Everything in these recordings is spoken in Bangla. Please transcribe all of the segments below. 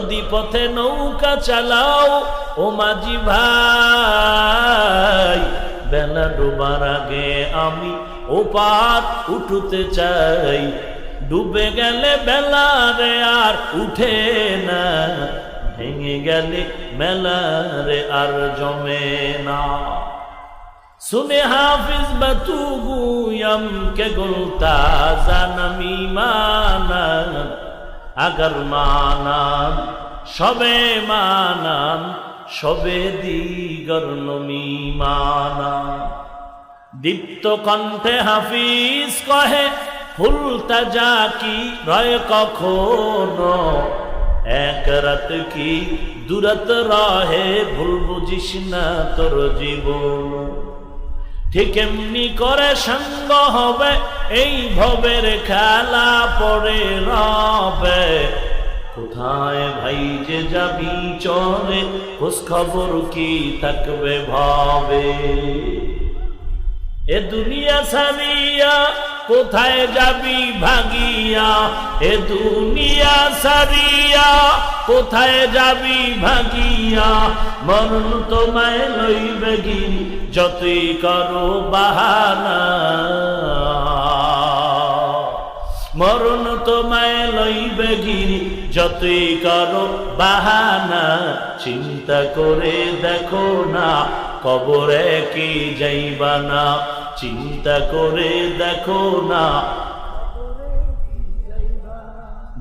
নদী পথে নৌকা চালাও ও মাঝি ভাই, বেলা ডুবার আগে আমি ও পার উঠতে চাই। ডুবে গেলে বেলা রে আর উঠে না, ভেঙে গেলে মেলা রে আর জমে না। सुने हाफिज बतू गुयम के गुलता जानमी मानन, अगर मानन शबे मानन शबे दिगर नमी मानन। दीप्त कण्ठे हाफिज कहे ফুলটা যা কি রয় কখনো, এক রাত কি দুরাত রহে, ভুল বুঝিস না তোর জীবন। ঠিক এমনি করে সঙ্গ হবে এই ভবের খেলা পড়ে রবে। কোথায় ভাই যে যাবি চলে, খোঁজ খবর কি থাকবে ভাবে। এ দুনিয়া সারিয়া কোথায় যাবি ভাগিয়া, এ দুনিয়া সারিয়া কোথায় যাবি ভাগিয়া। মরণ তোমায় লইবে গিরি যতই করো বাহানা, মরণ তোমায় লইবে গিরি যতই করো বাহানা। চিন্তা করে দেখো না কবরে কি যাইবা না, চিন্তা করে দেখো না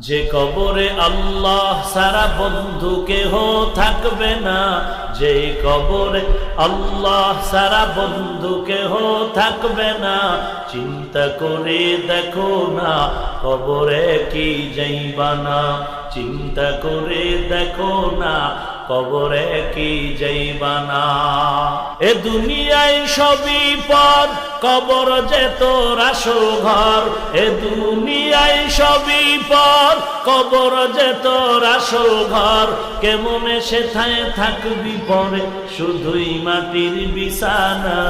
যে কবরে আল্লাহ সারা বন্ধু কেহ থাকবে না। যে কবরে আল্লাহ সারা বন্ধু কেহ থাকবে না। চিন্তা করে দেখো না কবরে কি যাইবা না, চিন্তা করে দেখো না কবরে কি যাইবা না। এ দুনিয়ায় সবই পর, কবর যে তোর আসল ঘর। এ দুনিয়ায় সবই পর, কবর যে তোর আসল ঘর। কেমনে সেথায় থাকবি পরে শুধুই মাটির বিছানা,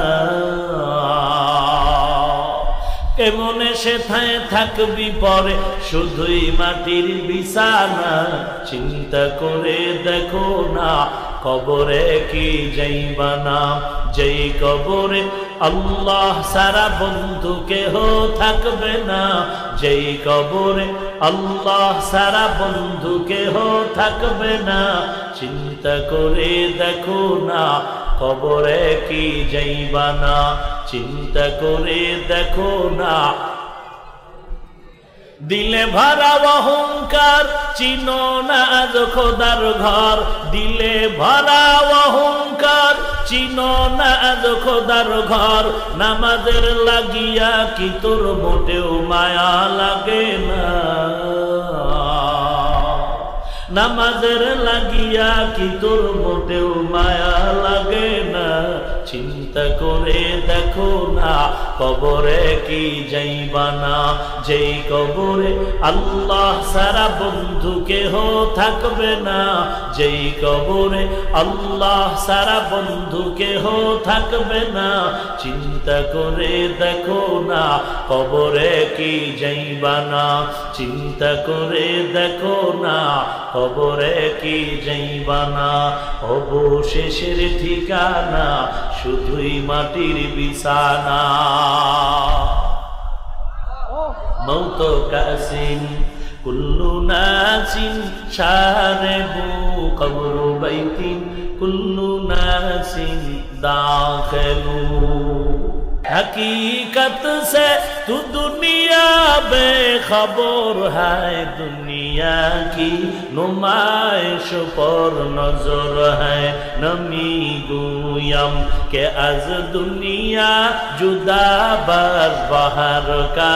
কেমনে সেথায় থাকবি পরে শুধুই মাটির বিছানা। চিন্তা করে দেখো না কবরে কি যাইবা না। যেই কবরে আল্লাহ সারা বন্ধু কেহ থাকবে না, যেই কবরে আল্লাহ সারা বন্ধু কেহ থাকবে না। চিন্তা করে দেখো না কবরে কি যাইবা না, চিন্তা করে দেখো না। দিলে ভরা অহংকার চিনো না আজ খোদার ঘর, দিলে ভরা অহংকার চিনো না আজ খোদার ঘর। নামাজের লাগিয়া কি তোর মোটেও মায়া লাগে না, নামাজের লাগিয়া কি তোর মোটেও মায়া লাগে না। চিন্তা করে দেখো না কবরে কি যাইবা না। যেই কবরে আল্লাহ সারা বন্ধু কেহ থাকবে না, যেই কবরে আল্লাহ সারা বন্ধু কেহ থাকবে না। চিন্তা করে দেখো না কবরে কি যাইবা না, চিন্তা করে দেখো না কবরে কি যাইবা না। অবশেষের ঠিকানা শুধুই মাটির বিছানা। মৌত কাসিন কুল্লু নাসিন শারিবু কবরু বাইতিন কুল্লু নাসিন দাখিলু। हकीकत से तू दुनिया बेखबर है, दुनिया की नुमाइश पर नजर है। नमी गुयम के आज दुनिया जुदा बार बाहर का